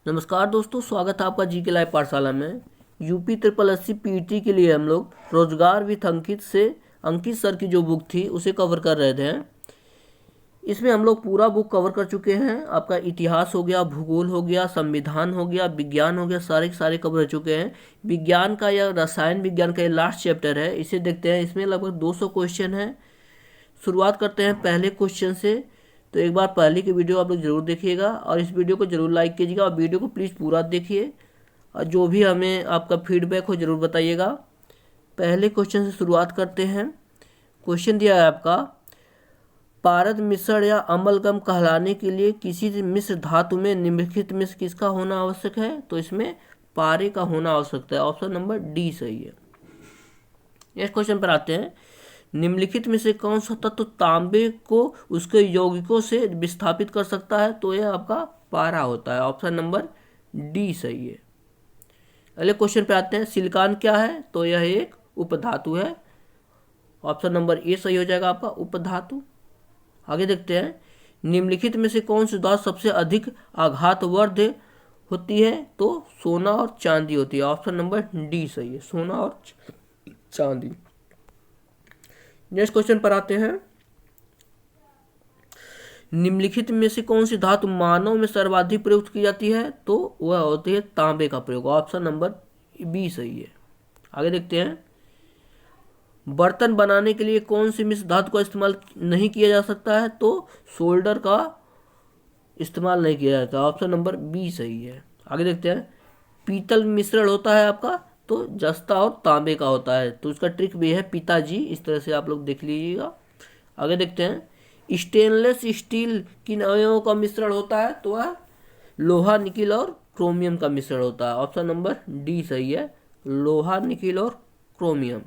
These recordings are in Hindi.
नमस्कार दोस्तों, स्वागत है आपका जी के लाइव पाठशाला में। यूपी ट्रिपल एससी पीटी के लिए हम लोग रोजगार विथ अंकित से अंकित सर की जो बुक थी उसे कवर कर रहे थे। इसमें हम लोग पूरा बुक कवर कर चुके हैं। आपका इतिहास हो गया, भूगोल हो गया, संविधान हो गया, विज्ञान हो गया, सारे के सारे कवर हो चुके हैं। विज्ञान का या रसायन विज्ञान का ये लास्ट चैप्टर है, इसे देखते हैं। इसमें लगभग 200 क्वेश्चन है। शुरुआत करते हैं पहले क्वेश्चन से। तो एक बार पहले की वीडियो आप लोग जरूर देखिएगा और इस वीडियो को जरूर लाइक कीजिएगा और वीडियो को प्लीज़ पूरा देखिए और जो भी हमें आपका फीडबैक हो जरूर बताइएगा। पहले क्वेश्चन से शुरुआत करते हैं। क्वेश्चन दिया है आपका, पारद मिश्रण या अम्लगम कहलाने के लिए किसी मिश्र धातु में निम्नलिखित मिश्र किसका होना आवश्यक है? तो इसमें पारे का होना आवश्यक है। ऑप्शन नंबर डी सही है। नेक्स्ट क्वेश्चन पर आते हैं। निम्नलिखित में से कौन सा तत्व तांबे को उसके यौगिकों से विस्थापित कर सकता है? तो यह आपका पारा होता है। ऑप्शन नंबर डी सही है। अगले क्वेश्चन पे आते हैं। सिलिकॉन क्या है? तो यह एक उपधातु है। ऑप्शन नंबर ए सही हो जाएगा आपका, उपधातु। आगे देखते हैं। निम्नलिखित में से कौन सी धातु सबसे अधिक आघातवर्ध होती है? तो सोना और चांदी होती है। ऑप्शन नंबर डी सही है, सोना और चांदी। नेक्स्ट क्वेश्चन पर आते हैं। निम्नलिखित में से कौन सी धातु मानव में सर्वाधिक प्रयुक्त की जाती है? तो वह होती है तांबे का प्रयोग। ऑप्शन नंबर बी सही है। आगे देखते हैं। बर्तन बनाने के लिए कौन सी मिश्र धातु का इस्तेमाल नहीं किया जा सकता है? तो सोल्डर का इस्तेमाल नहीं किया जाता। ऑप्शन नंबर बी सही है। आगे देखते हैं। पीतल मिश्रण होता है आपका तो जस्ता और तांबे का होता है, तो उसका ट्रिक भी है पिताजी। इस तरह से आप लोग देख लीजिएगा। आगे देखते हैं। स्टेनलेस स्टील किन अवयवों का मिश्रण होता है? तो वह लोहा, निकिल और क्रोमियम का मिश्रण होता है। ऑप्शन नंबर डी सही है, लोहा, निकिल और क्रोमियम।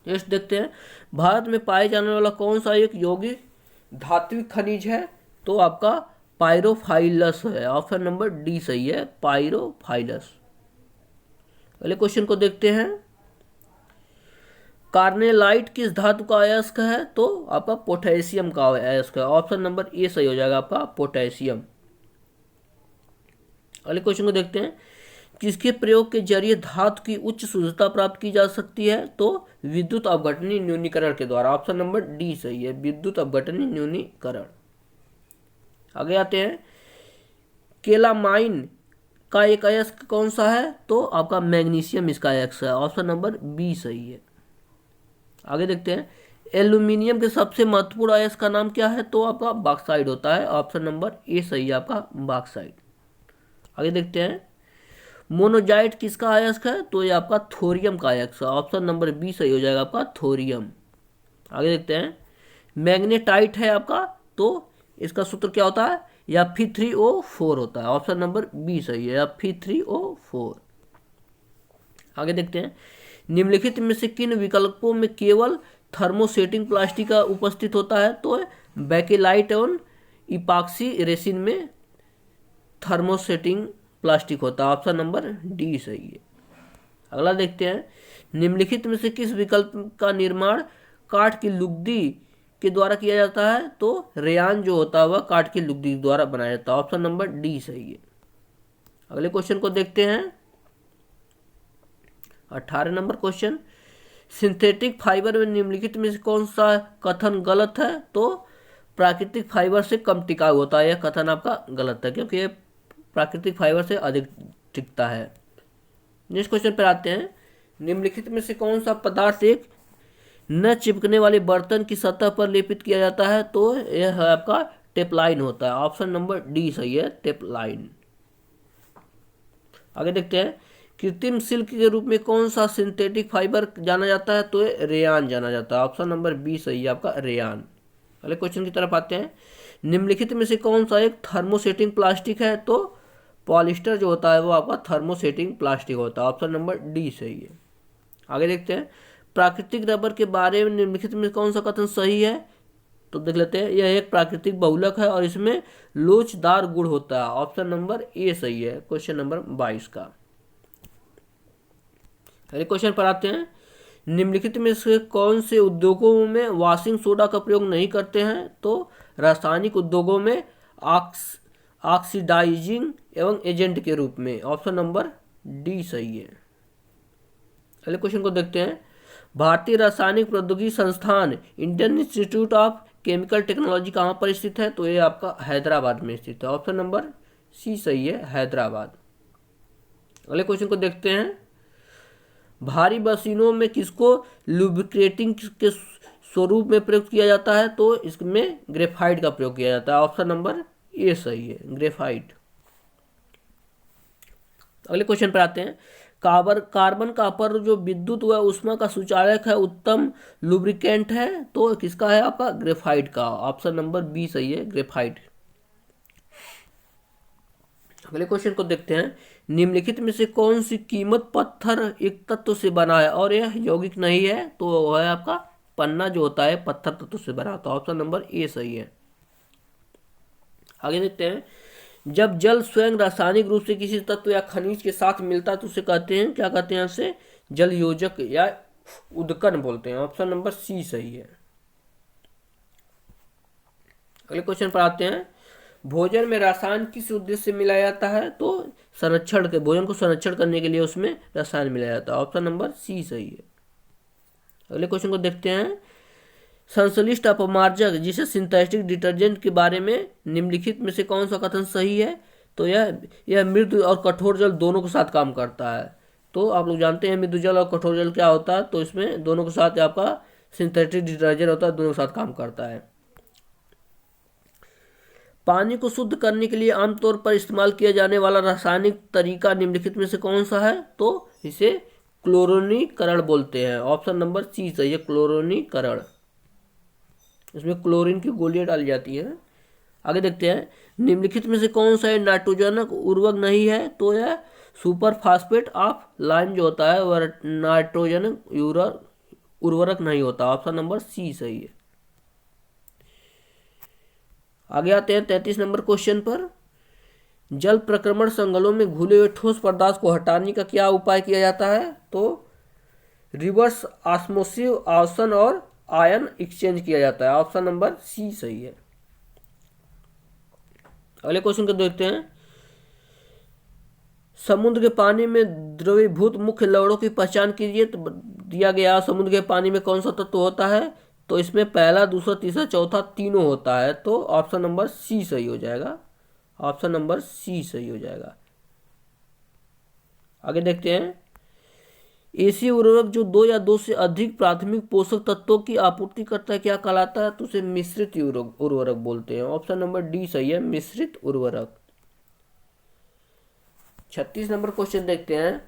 नेक्स्ट देखते हैं। भारत में पाए जाने वाला कौन सा एक यौगिक धात्विक खनिज है? तो आपका पायरोफाइलस है। ऑप्शन नंबर डी सही है, पायरोफाइलस। अगले क्वेश्चन को देखते हैं। कार्नेलाइट किस धातु का अयस्क है? तो आपका पोटेशियम का अयस्क है। ऑप्शन नंबर ए सही हो जाएगा आपका, पोटेशियम। अगले क्वेश्चन को देखते हैं। किसके प्रयोग के जरिए धातु की उच्च शुद्धता प्राप्त की जा सकती है? तो विद्युत अपघटनी न्यूनीकरण के द्वारा। ऑप्शन नंबर डी सही है, विद्युत अपघटनी न्यूनीकरण। आगे आते हैं। केलामाइन का एक अयस्क कौन सा है? तो आपका मैग्नीशियम इसका अयस्क है। ऑप्शन नंबर बी सही है। आगे देखते हैं। एल्यूमिनियम के सबसे महत्वपूर्ण अयस्क का नाम क्या है? तो आपका बॉक्साइट होता है। ऑप्शन नंबर ए सही है आपका, बॉक्साइट। आगे देखते हैं। मोनोजाइट किसका अयस्क है? तो ये आपका थोरियम का अयस्क है। ऑप्शन नंबर बी सही हो जाएगा आपका, थोरियम। आगे देखते हैं। मैग्नेटाइट है आपका तो इसका सूत्र क्या होता है? या Fe3O4 होता है। ऑप्शन नंबर बी सही है, या Fe3O4। आगे देखते हैं। निम्नलिखित में से किन विकल्पों में केवल थर्मोसेटिंग प्लास्टिक का उपस्थित होता है? तो बेकेलाइट एवं इपॉक्सी रेसिन में थर्मोसेटिंग प्लास्टिक होता है। ऑप्शन नंबर डी सही है। अगला देखते हैं। निम्नलिखित में से किस विकल्प का निर्माण काठ की लुगदी के द्वारा किया जाता है? तो रेयान जो होता है वह काठ की लुगदी द्वारा बनाया जाता है। ऑप्शन नंबर डी सही है। अगले क्वेश्चन को देखते हैं। 18 नंबर क्वेश्चन। सिंथेटिक फाइबर में निम्नलिखित में से कौन सा कथन गलत है? तो प्राकृतिक फाइबर से कम टिकाऊ होता है। यह कथन आपका गलत है क्योंकि यह प्राकृतिक फाइबर से अधिक टिकता है। नेक्स्ट क्वेश्चन पर आते हैं। निम्नलिखित में से कौन सा पदार्थ एक न चिपकने वाले बर्तन की सतह पर लेपित किया जाता है? तो यह है आपका टेपलाइन होता है। ऑप्शन नंबर डी सही है, टेपलाइन। आगे देखते हैं। कृत्रिम सिल्क के रूप में कौन सा सिंथेटिक फाइबर जाना जाता है? तो रेयान जाना जाता है। ऑप्शन नंबर बी सही है आपका, रेयान। अगले क्वेश्चन की तरफ आते हैं। निम्नलिखित में से कौन सा एक थर्मोसेटिंग प्लास्टिक है? तो पॉलिस्टर जो होता है वो आपका थर्मोसेटिंग प्लास्टिक होता है। ऑप्शन नंबर डी सही है। आगे देखते हैं। प्राकृतिक रबर के बारे में निम्नलिखित में कौन सा कथन सही है? तो देख लेते हैं। यह एक प्राकृतिक बहुलक है और इसमें लोचदार गुण होता है। ऑप्शन नंबर ए सही है, क्वेश्चन नंबर 22 का। अगले क्वेश्चन पर आते हैं। निम्नलिखित में से कौन से उद्योगों में वॉशिंग सोडा का प्रयोग नहीं करते हैं? तो रासायनिक उद्योगों में ऑक्सीडाइजिंग एवं एजेंट के रूप में। ऑप्शन नंबर डी सही है। अगले क्वेश्चन को देखते हैं। भारतीय रासायनिक प्रौद्योगिकी संस्थान Indian institute of chemical technology कहाँ पर स्थित है? तो ये आपका हैदराबाद में स्थित है। ऑप्शन नंबर सी सही है, हैदराबाद। अगले क्वेश्चन को देखते हैं। भारी मशीनों में किसको लुब्रिकेटिंग के स्वरूप में प्रयोग किया जाता है? तो इसमें ग्रेफाइट का प्रयोग किया जाता है। ऑप्शन नंबर ए सही है, ग्रेफाइट। अगले क्वेश्चन पर आते हैं। कार्बन कॉपर जो विद्युत व ऊष्मा का सुचालक है, उत्तम लुब्रिकेंट है, तो किसका है? आपका ग्रेफाइट का। ऑप्शन नंबर बी सही है, ग्रेफाइट। अगले क्वेश्चन को देखते हैं। निम्नलिखित में से कौन सी कीमत पत्थर एक तत्व से बना है और यह यौगिक नहीं है? तो वह है आपका पन्ना, जो होता है पत्थर तत्व से बना होता है। ऑप्शन नंबर ए सही है। आगे देखते हैं। जब जल स्वयं रासायनिक रूप से किसी तत्व या खनिज के साथ मिलता है तो उसे कहते हैं, क्या कहते हैं? उसे जल योजक या उदकन बोलते हैं। ऑप्शन नंबर सी सही है। अगले क्वेश्चन पर आते हैं। भोजन में रसायन किस उद्देश्य से मिलाया जाता है? तो संरक्षण के, भोजन को संरक्षण करने के लिए उसमें रसायन मिलाया जाता है। ऑप्शन नंबर सी सही है। अगले क्वेश्चन को देखते हैं। संश्लिष्ट अपमार्जक जिसे सिंथेटिक डिटर्जेंट के बारे में निम्नलिखित में से कौन सा कथन सही है? तो यह मृदु और कठोर जल दोनों के साथ काम करता है। तो आप लोग जानते हैं मृदु जल और कठोर जल क्या होता है, तो इसमें दोनों के साथ आपका सिंथेटिक डिटर्जेंट होता है, दोनों के साथ काम करता है। पानी को शुद्ध करने के लिए आमतौर पर इस्तेमाल किया जाने वाला रासायनिक तरीका निम्नलिखित में से कौन सा है? तो इसे क्लोरीनीकरण बोलते हैं। ऑप्शन नंबर सी सही है, क्लोरीनीकरण। इसमें क्लोरीन की गोलियां डाली जाती हैं। आगे देखते हैं। निम्नलिखित में से कौन सा नाइट्रोजनक उर्वरक नहीं है? तो यह सुपर फास्फेट ऑफ लाइम जो होता है वह नाइट्रोजनक उर्वरक नहीं होता। ऑप्शन नंबर सी सही है। आगे आते हैं 33 नंबर क्वेश्चन पर। जल प्रक्रमण संगलों में घुले हुए ठोस पदार्थ को हटाने का क्या उपाय किया जाता है? तो रिवर्स ऑस्मोसिस आसन और आयन एक्सचेंज किया जाता है। ऑप्शन नंबर सी सही है। अगले क्वेश्चन को देखते हैं। समुद्र के पानी में द्रवीभूत मुख्य लवणों की पहचान कीजिए। तो दिया गया समुद्र के पानी में कौन सा तत्व होता है? तो इसमें पहला, दूसरा, तीसरा, चौथा तीनों होता है। तो ऑप्शन नंबर सी सही हो जाएगा। ऑप्शन नंबर सी सही हो जाएगा। आगे देखते हैं। ऐसी उर्वरक जो 2 या 2 से अधिक प्राथमिक पोषक तत्वों की आपूर्ति करता है क्या कहलाता है? तो उसे मिश्रित उर्वरक बोलते हैं। ऑप्शन नंबर डी सही है, मिश्रित उर्वरक। 36 नंबर क्वेश्चन देखते हैं।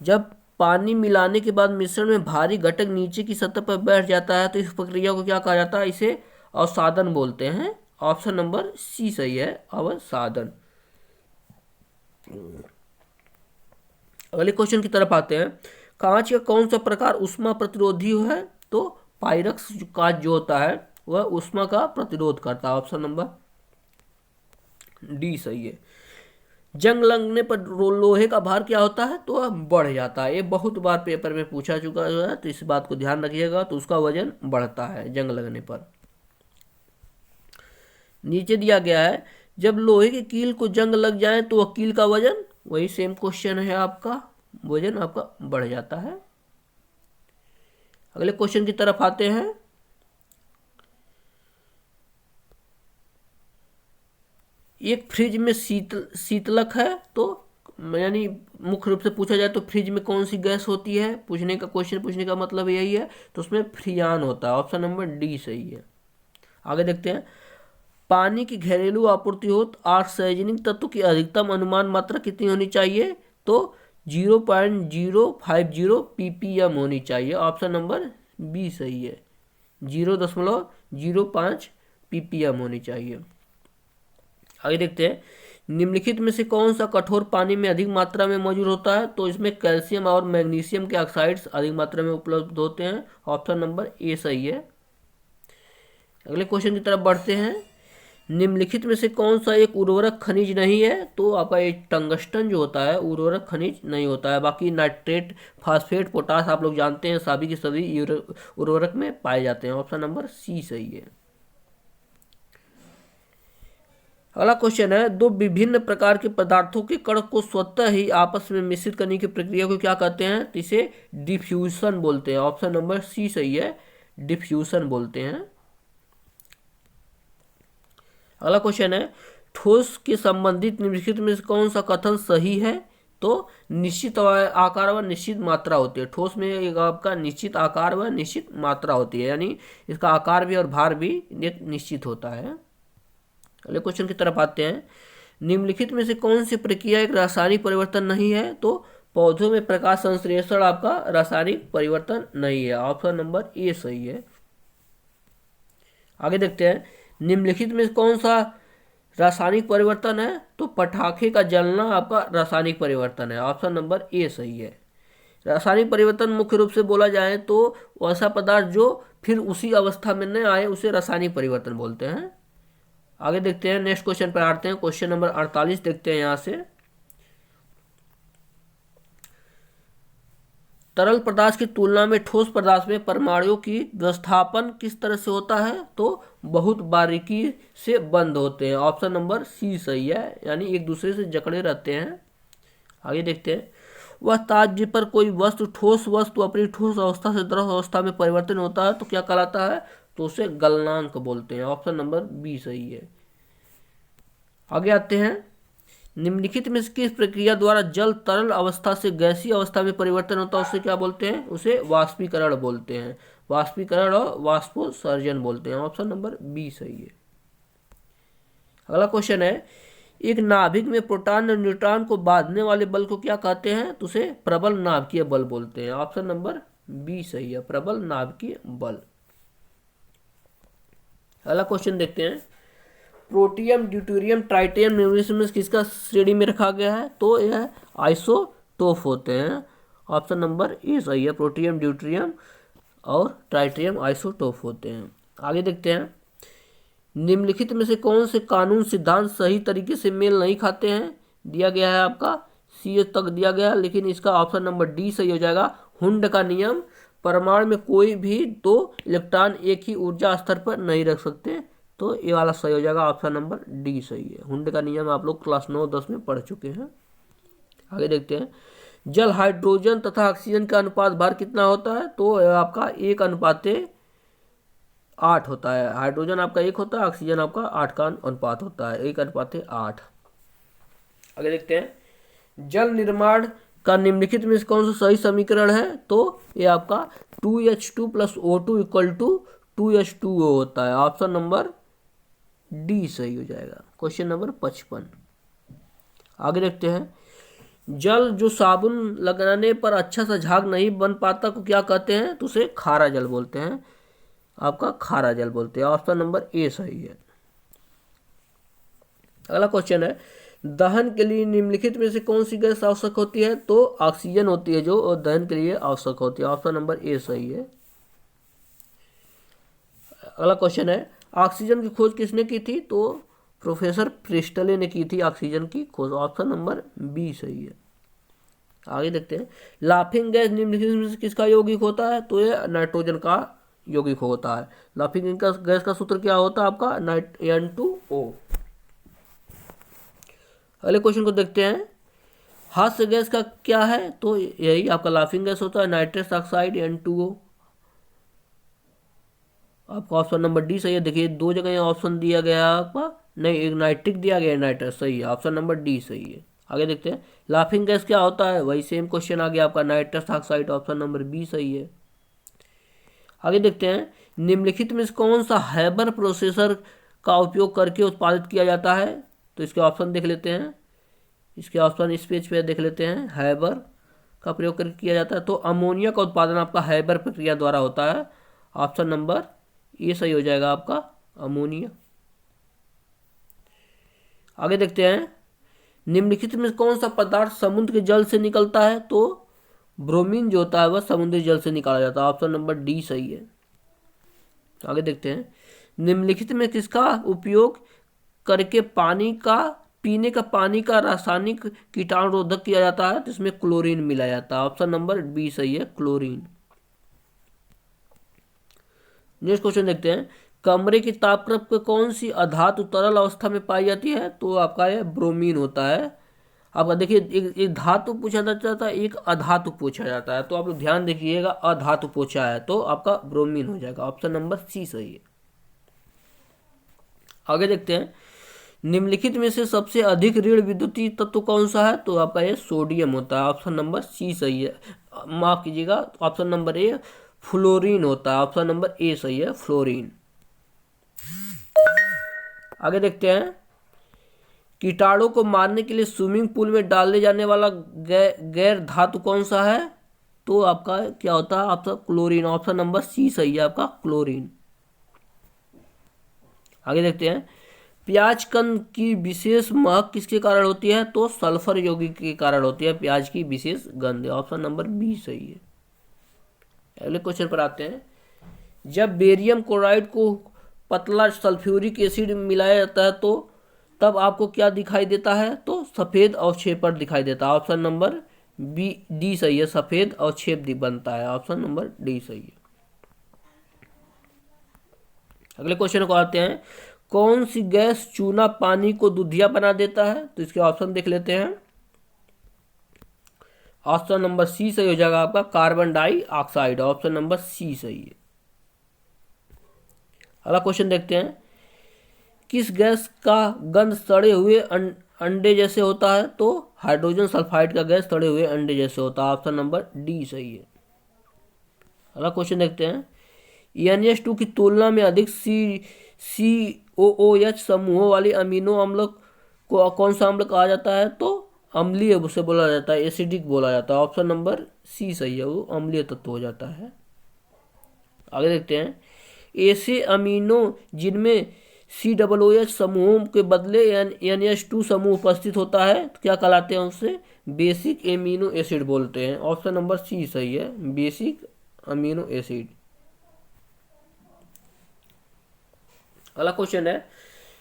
जब पानी मिलाने के बाद मिश्रण में भारी घटक नीचे की सतह पर बैठ जाता है तो इस प्रक्रिया को क्या कहा जाता है? इसे अवसादन बोलते हैं। ऑप्शन नंबर सी सही है, अवसादन। अगले क्वेश्चन की तरफ आते हैं। कांच का कौन सा प्रकार ऊष्मा प्रतिरोधी है? तो पाइरक्स कांच जो होता है वह ऊष्मा का प्रतिरोध करता है। ऑप्शन नंबर डी सही है। जंग लगने पर लोहे का भार क्या होता है? तो वह बढ़ जाता है। ये बहुत बार पेपर में पूछा चुका है, तो इस बात को ध्यान रखिएगा। तो उसका वजन बढ़ता है जंग लगने पर। नीचे दिया गया है। जब लोहे की कील को जंग लग जाए तो वह कील का वजन, वही सेम क्वेश्चन है आपका, वजन आपका बढ़ जाता है। अगले क्वेश्चन की तरफ आते हैं। एक फ्रिज में शीतलक है, तो यानी मुख्य रूप से पूछा जाए तो फ्रिज में कौन सी गैस होती है? क्वेश्चन पूछने का मतलब यही है। तो उसमें फ्रियान होता है। ऑप्शन नंबर डी सही है। आगे देखते हैं। पानी की घरेलू आपूर्ति हो तो आर्सेनिक तत्व की अधिकतम अनुमान मात्रा कितनी होनी चाहिए? तो 0.050 ppm होनी चाहिए। ऑप्शन नंबर बी सही है, 0.05 ppm होनी चाहिए। आगे देखते हैं। निम्नलिखित में से कौन सा कठोर पानी में अधिक मात्रा में मौजूद होता है? तो इसमें कैल्शियम और मैग्नीशियम के ऑक्साइड्स अधिक मात्रा में उपलब्ध होते हैं। ऑप्शन नंबर ए सही है। अगले क्वेश्चन की तरफ बढ़ते हैं। निम्नलिखित में से कौन सा एक उर्वरक खनिज नहीं है? तो आपका एक टंगस्टन जो होता है उर्वरक खनिज नहीं होता है। बाकी नाइट्रेट, फास्फेट, पोटास आप लोग जानते हैं, सभी के सभी उर्वरक में पाए जाते हैं। ऑप्शन नंबर सी सही है। अगला क्वेश्चन है, दो विभिन्न प्रकार के पदार्थों के कण को स्वतः ही आपस में मिश्रित करने की प्रक्रिया को क्या कहते हैं? तो इसे डिफ्यूजन बोलते हैं। ऑप्शन नंबर सी सही है, डिफ्यूजन बोलते हैं। अगला क्वेश्चन है, ठोस के संबंधित निम्नलिखित में से कौन सा कथन सही है? तो निश्चित आकार व निश्चित मात्रा होती है। ठोस में एक आपका निश्चित आकार व निश्चित मात्रा होती है, यानी इसका आकार भी और भार भी एक निश्चित होता है। अगले क्वेश्चन की तरफ आते हैं, निम्नलिखित में से कौन सी प्रक्रिया एक रासायनिक परिवर्तन नहीं है? तो पौधों में प्रकाश संश्लेषण आपका रासायनिक परिवर्तन नहीं है। ऑप्शन नंबर ए सही है। आगे देखते हैं, निम्नलिखित में कौन सा रासायनिक परिवर्तन है? तो पटाखे का जलना आपका रासायनिक परिवर्तन है। ऑप्शन नंबर ए सही है। रासायनिक परिवर्तन मुख्य रूप से बोला जाए तो वैसा पदार्थ जो फिर उसी अवस्था में न आए उसे रासायनिक परिवर्तन बोलते हैं। आगे देखते हैं, नेक्स्ट क्वेश्चन पर आते हैं। क्वेश्चन नंबर 48 देखते हैं यहाँ से, तरल पदार्थ की तुलना में ठोस पदार्थ में परमाणुओं की व्यवस्थापन किस तरह से होता है? तो बहुत बारीकी से बंद होते हैं। ऑप्शन नंबर सी सही है, यानी एक दूसरे से जकड़े रहते हैं। आगे देखते हैं, वह ताप पर कोई वस्तु ठोस वस्तु अपनी ठोस अवस्था से द्रव अवस्था में परिवर्तन होता है तो क्या कहलाता है? तो उसे गलनांक बोलते हैं। ऑप्शन नंबर बी सही है। आगे आते हैं, निम्नलिखित में किस प्रक्रिया द्वारा जल तरल अवस्था से गैसीय अवस्था में परिवर्तन होता है उसे क्या बोलते हैं? उसे वाष्पीकरण बोलते हैं। वाष्पीकरण और वाष्पोत्सर्जन बोलते हैं। ऑप्शन नंबर बी सही है। अगला क्वेश्चन है, एक नाभिक में प्रोटॉन और न्यूट्रॉन को बांधने वाले बल को क्या कहते हैं? तो उसे प्रबल नाभिकीय बल बोलते हैं। ऑप्शन नंबर बी सही है, प्रबल नाभिकीय बल। अगला क्वेश्चन देखते हैं, प्रोटियम ड्यूटेरियम ट्राइटियम निम्नलिखित में किसका श्रेणी में रखा गया है? तो यह आइसोटोप होते हैं। ऑप्शन नंबर ए सही है, प्रोटियम ड्यूटेरियम और ट्राइटियम आइसोटोप होते हैं। आगे देखते हैं, निम्नलिखित में से कौन से कानून सिद्धांत सही तरीके से मेल नहीं खाते हैं? दिया गया है आपका सी तक दिया गया है, लेकिन इसका ऑप्शन नंबर डी सही हो जाएगा। हुंड का नियम, परमाणु में कोई भी दो इलेक्ट्रॉन एक ही ऊर्जा स्तर पर नहीं रख सकते, तो ये वाला सही हो जाएगा। ऑप्शन नंबर डी सही है। हुंड का नियम आप लोग क्लास 9-10 में पढ़ चुके हैं। आगे देखते हैं, जल हाइड्रोजन तथा ऑक्सीजन का अनुपात भार कितना होता है? तो आपका 1:8 होता है। हाइड्रोजन आपका 1 होता है, ऑक्सीजन आपका 8 का अनुपात होता है, 1:8। आगे देखते हैं, जल निर्माण का निम्नलिखित में कौन सा सही समीकरण है? तो ये आपका 2H2 + O2 = 2H2O होता है। ऑप्शन नंबर डी सही हो जाएगा। Question number 55। आगे देखते हैं, जल जो साबुन लगाने पर अच्छा सा झाग नहीं बन पाता को क्या कहते हैं? तो उसे खारा जल बोलते हैं। आपका खारा जल बोलते हैं। ऑप्शन नंबर ए सही है। अगला क्वेश्चन है, दहन के लिए निम्नलिखित में से कौन सी गैस आवश्यक होती है? तो ऑक्सीजन होती है जो दहन के लिए आवश्यक होती है। ऑप्शन नंबर ए सही है। अगला क्वेश्चन है, ऑक्सीजन की खोज किसने की थी? तो प्रोफेसर प्रिस्टले ने की थी ऑक्सीजन की खोज। ऑप्शन नंबर बी सही है। आगे देखते हैं, लाफिंग गैस निम्नलिखित में से किसका यौगिक होता है? तो ये नाइट्रोजन का यौगिक होता है। लाफिंग गैस का सूत्र क्या होता है आपका? N2O। अगले क्वेश्चन को देखते हैं, हास्य गैस का क्या है? तो यही आपका लाफिंग गैस होता है, नाइट्रस ऑक्साइड N2O। आपका ऑप्शन नंबर डी सही है। देखिए दो जगह ऑप्शन दिया गया आपका, नहीं एक नाइट्रिक दिया गया, नाइट्रस सही है। ऑप्शन नंबर डी सही है। आगे देखते हैं, लाफिंग गैस क्या होता है? वही सेम क्वेश्चन आ गया आपका, nitrous oxide. Option number B सही है। आगे देखते हैं, निम्नलिखित में कौन सा हैबर प्रोसेसर का उपयोग करके उत्पादित किया जाता है? तो इसके ऑप्शन देख लेते हैं। इसके ऑप्शन इस पेज पे देख लेते हैं। हैबर का प्रयोग करके किया जाता है तो अमोनिया का उत्पादन आपका हैबर प्रक्रिया द्वारा होता है। ऑप्शन नंबर ये सही हो जाएगा आपका, अमोनिया। आगे देखते हैं, निम्नलिखित में कौन सा पदार्थ समुद्र के जल से निकलता है? तो ब्रोमीन जो होता है वह समुद्री जल से निकाला जाता है। ऑप्शन नंबर डी सही है। आगे देखते हैं, निम्नलिखित में किसका उपयोग करके पीने का पानी का रासायनिक कीटाणुरोधक किया जाता है? जिसमें क्लोरीन मिलाया जाता है। ऑप्शन नंबर बी सही है, क्लोरीन। नेक्स्ट क्वेश्चन देखते हैं, कमरे की तापक्रम पे कौन सी अधातु तरल अवस्था में पाई जाती है? तो आपका यह ब्रोमीन होता है। आपका देखिए एक धातु पूछा जाता है, एक अधातु पूछा जाता है, तो आप लोग ध्यान देखिएगा, अधातु पूछा है तो आपका ब्रोमीन हो जाएगा। ऑप्शन नंबर सी सही है। आगे देखते हैं, निम्नलिखित में से सबसे अधिक ऋण विद्युतीय तत्व कौन सा है? तो आपका ये सोडियम होता है। ऑप्शन नंबर सी सही है, माफ कीजिएगा, ऑप्शन नंबर ए फ्लोरीन होता है। ऑप्शन नंबर ए सही है, फ्लोरीन। आगे देखते हैं, कीटाणु को मारने के लिए स्विमिंग पूल में डालने जाने वाला गैर धातु कौन सा है? तो आपका क्या होता है? आपका क्लोरीन। ऑप्शन नंबर सी सही है, आपका क्लोरीन। आगे देखते हैं, प्याज कंद की विशेष महक किसके कारण होती है? तो सल्फर यौगिक के कारण होती है प्याज की विशेष गंध। ऑप्शन नंबर बी सही है। अगले क्वेश्चन पर आते हैं, जब बेरियम क्लोराइड को पतला सल्फ्यूरिक एसिड मिलाया जाता है तो तब आपको क्या दिखाई देता है? तो सफेद अवक्षेपण दिखाई देता है। ऑप्शन नंबर बी डी सही है, सफेद अवक्षेप बनता है। ऑप्शन नंबर डी सही है। अगले क्वेश्चन को आते हैं, कौन सी गैस चूना पानी को दूधिया बना देता है? तो इसके ऑप्शन देख लेते हैं। ऑप्शन नंबर सी सही हो जाएगा आपका, carbon dioxide. Option number C सही है। अगला क्वेश्चन देखते हैं, किस गैस का गंध सड़े हुए अंडे जैसे होता है? तो हाइड्रोजन सल्फाइड का गैस सड़े हुए अंडे जैसे होता है। ऑप्शन नंबर डी सही है। अगला क्वेश्चन देखते हैं, NH2 की तुलना में अधिक COOH समूहों वाली अमीनो अम्ल को कौन सा अम्ल कहा जाता है? तो अम्लीय उसे बोला जाता है, एसिडिक बोला जाता है। ऑप्शन नंबर सी सही है, वो अम्लीय तत्व हो जाता है। आगे देखते हैं, ऐसे अमीनो जिनमें COOH समूहों के बदले NH2 समूह उपस्थित होता है तो क्या कहलाते हैं? उसे बेसिक एमिनो एसिड बोलते हैं। ऑप्शन नंबर सी सही है, बेसिक अमीनो एसिड। अगला क्वेश्चन है,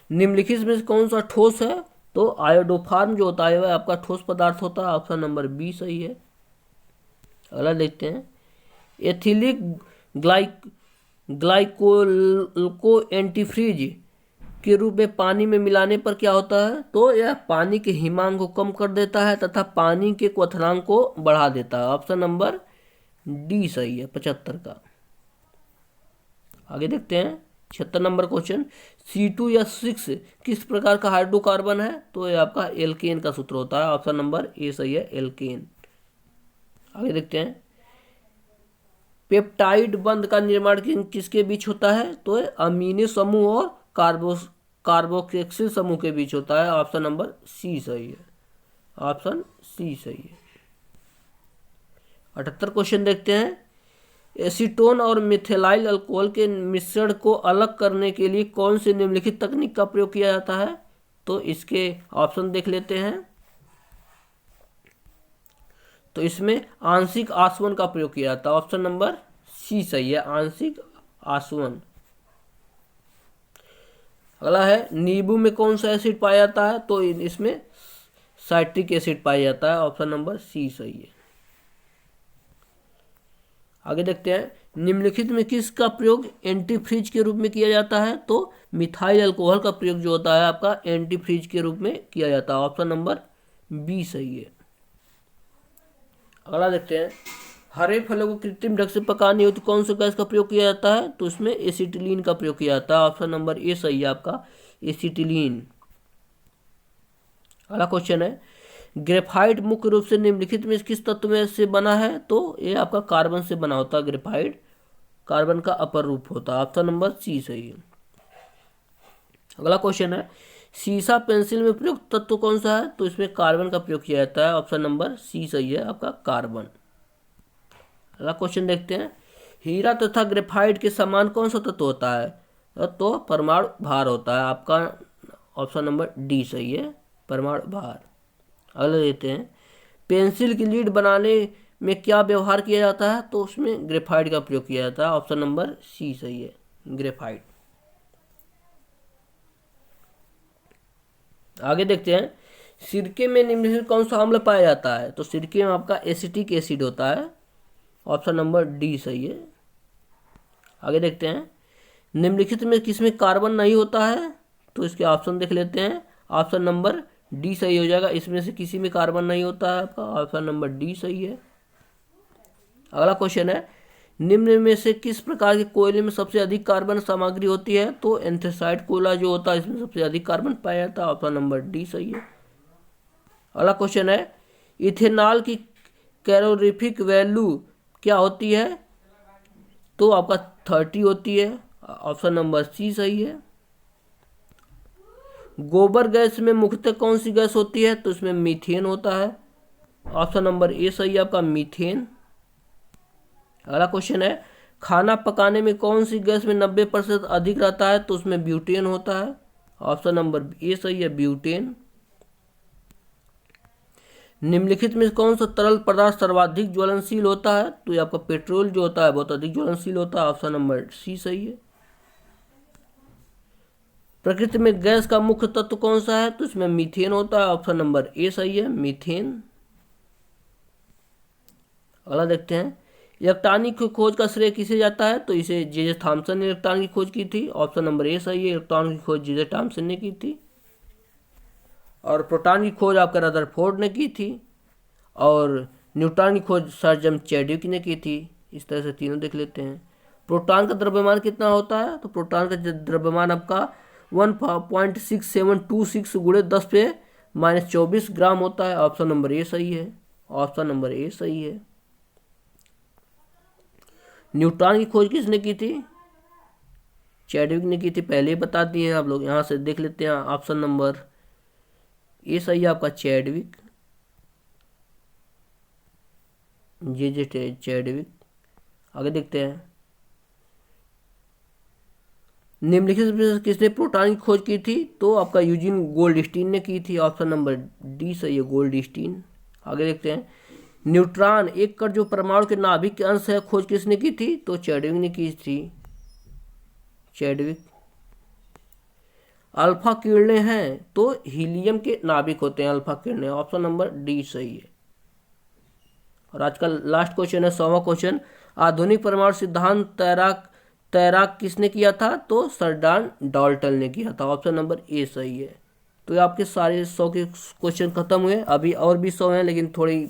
निम्नलिखित में से कौन सा ठोस है? तो आयोडोफार्म जो होता है वह आपका ठोस पदार्थ होता है। ऑप्शन नंबर बी सही है। अगला देखते हैं, एथिलिक ग्लाइकोल एंटीफ्रीज के रूप में पानी में मिलाने पर क्या होता है? तो यह पानी के हिमांक को कम कर देता है तथा पानी के क्वथनांक को बढ़ा देता है। ऑप्शन नंबर डी सही है, 75 का। आगे देखते हैं, 76 नंबर क्वेश्चन, C2 या 6 किस प्रकार का हाइड्रोकार्बन है? तो ये आपका एल्केन का सूत्र होता है। ऑप्शन नंबर ए सही है, एल्केन। आगे देखते हैं, पेप्टाइड बंध का निर्माण किसके बीच होता है? तो अमीनो समूह और कार्बोक्सिल समूह के बीच होता है। ऑप्शन नंबर सी सही है, ऑप्शन सी सही है। 78 क्वेश्चन देखते हैं, एसीटोन और मिथाइल अल्कोहल के मिश्रण को अलग करने के लिए कौन सी निम्नलिखित तकनीक का प्रयोग किया जाता है? तो इसके ऑप्शन देख लेते हैं। तो इसमें आंशिक आसवन का प्रयोग किया जाता है। ऑप्शन नंबर सी सही है, आंशिक आसवन। अगला है, नींबू में कौन सा एसिड पाया जाता है? तो इसमें साइट्रिक एसिड पाया जाता है। ऑप्शन नंबर सी सही है। आगे देखते हैं, निम्नलिखित में किसका प्रयोग एंटीफ्रीज के रूप में किया जाता है? तो मिथाइल अल्कोहल का प्रयोग जो होता है आपका एंटीफ्रीज के रूप में किया जाता है। ऑप्शन नंबर बी सही है। अगला देखते हैं, हरे फलों को कृत्रिम ढंग से पकाने हेतु कौन सा गैस का प्रयोग किया जाता है? तो इसमें एसिटिलीन का प्रयोग किया जाता है। ऑप्शन नंबर ए सही है आपका, एसिटिलीन। अगला क्वेश्चन है, ग्रेफाइट मुख्य रूप से निम्नलिखित में किस तत्व में से बना है? तो ये आपका कार्बन से बना होता है। ग्रेफाइट कार्बन का अपर रूप होता है। ऑप्शन नंबर सी सही है। अगला क्वेश्चन है, सीसा पेंसिल में प्रयुक्त तत्व कौन सा है? तो इसमें कार्बन का प्रयोग किया जाता है। ऑप्शन नंबर सी सही है आपका, कार्बन। अगला क्वेश्चन देखते हैं, हीरा तथा ग्रेफाइट के समान कौन सा तत्व होता है? तो परमाणु भार होता है आपका। ऑप्शन नंबर डी सही है, परमाणु भार। अगले देते हैं, पेंसिल की लीड बनाने में क्या व्यवहार किया जाता है? तो उसमें ग्रेफाइट का प्रयोग किया जाता है। ऑप्शन नंबर सी सही है, ग्रेफाइट। आगे देखते हैं, सिरके में निम्नलिखित कौन सा अम्ल पाया जाता है? तो सिरके में आपका एसिटिक एसिड होता है। ऑप्शन नंबर डी सही है। आगे देखते हैं, निम्नलिखित में किसमें कार्बन नहीं होता है? तो इसके ऑप्शन देख लेते हैं। ऑप्शन नंबर डी सही हो जाएगा। इसमें से किसी में कार्बन नहीं होता है आपका, ऑप्शन नंबर डी सही है। अगला क्वेश्चन है, निम्न में से किस प्रकार के कोयले में सबसे अधिक कार्बन सामग्री होती है? तो एंथ्रासाइट कोयला जो होता है इसमें सबसे अधिक कार्बन पाया जाता है, ऑप्शन नंबर डी सही है। अगला क्वेश्चन है, इथेनॉल की कैलोरीफिक वैल्यू क्या होती है? तो आपका 30 होती है, ऑप्शन नंबर सी सही है। गोबर गैस में मुख्यतः कौन सी गैस होती है? तो इसमें मीथेन होता है, ऑप्शन नंबर ए सही है आपका, मीथेन। अगला क्वेश्चन है, खाना पकाने में कौन सी गैस में 90% अधिक रहता है? तो उसमें ब्यूटेन होता है, ऑप्शन नंबर ए सही है, ब्यूटेन। निम्नलिखित में कौन सा तरल पदार्थ सर्वाधिक ज्वलनशील होता है? तो ये आपका पेट्रोल जो होता है बहुत अधिक ज्वलनशील होता है, ऑप्शन नंबर सी सही है। प्रकृति में गैस का मुख्य तत्व कौन सा है? तो इसमें मीथेन होता है, ऑप्शन नंबर ए सही है, मीथेन। अगला देखते हैं, इलेक्ट्रॉनिक की खोज का श्रेय किसे जाता है? तो इसे जे थॉमसन ने इलेक्ट्रॉन की खोज की थी, ऑप्शन नंबर ए सही है, इलेक्ट्रॉन की खोज जे थॉमसन ने की थी। और प्रोटॉन की खोज आपका रदरफोर्ड ने की थी, और न्यूट्रॉन की खोज सर जेम्स चैडविक ने की थी। इस तरह से तीनों देख लेते हैं। प्रोटॉन का द्रव्यमान कितना होता है? तो प्रोटॉन का द्रव्यमान आपका 1.6726 गुणे 10⁻⁻24 ग्राम होता है, ऑप्शन नंबर ए सही है, ऑप्शन नंबर ए सही है। न्यूट्रॉन की खोज किसने की थी? चैडविक ने की थी, पहले ही बता दिए हैं आप लोग। यहाँ से देख लेते हैं, ऑप्शन नंबर ए सही है आपका, चैडविक, जे चैडविक। आगे देखते हैं, निम्नलिखित में किसने प्रोटॉन की खोज की थी? तो आपका यूजीन गोल्डस्टीन ने की थी, ऑप्शन नंबर डी सही है, गोल्डस्टीन। आगे देखते हैं, न्यूट्रॉन एक कण जो परमाणु के नाभिक के अंश है, खोज किसने की थी? तो चैडविक ने की थी, चैडविक। अल्फा किरणें हैं तो हीलियम के नाभिक होते हैं अल्फा किरणें, ऑप्शन नंबर डी सही है। और आज का लास्ट क्वेश्चन है 100वां क्वेश्चन, आधुनिक परमाणु सिद्धांत तैराक किसने किया था? तो सर जॉन डाल्टन ने किया था, ऑप्शन नंबर ए सही है। तो ये आपके सारे 100 के क्वेश्चन खत्म हुए। अभी और भी 100 हैं, लेकिन थोड़ी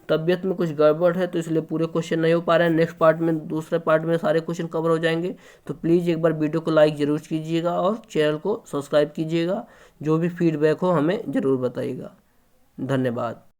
तबीयत में कुछ गड़बड़ है तो इसलिए पूरे क्वेश्चन नहीं हो पा रहे हैं। नेक्स्ट पार्ट में, दूसरे पार्ट में सारे क्वेश्चन कवर हो जाएंगे। तो प्लीज़ एक बार वीडियो को लाइक ज़रूर कीजिएगा और चैनल को सब्सक्राइब कीजिएगा। जो भी फीडबैक हो हमें ज़रूर बताइएगा। धन्यवाद।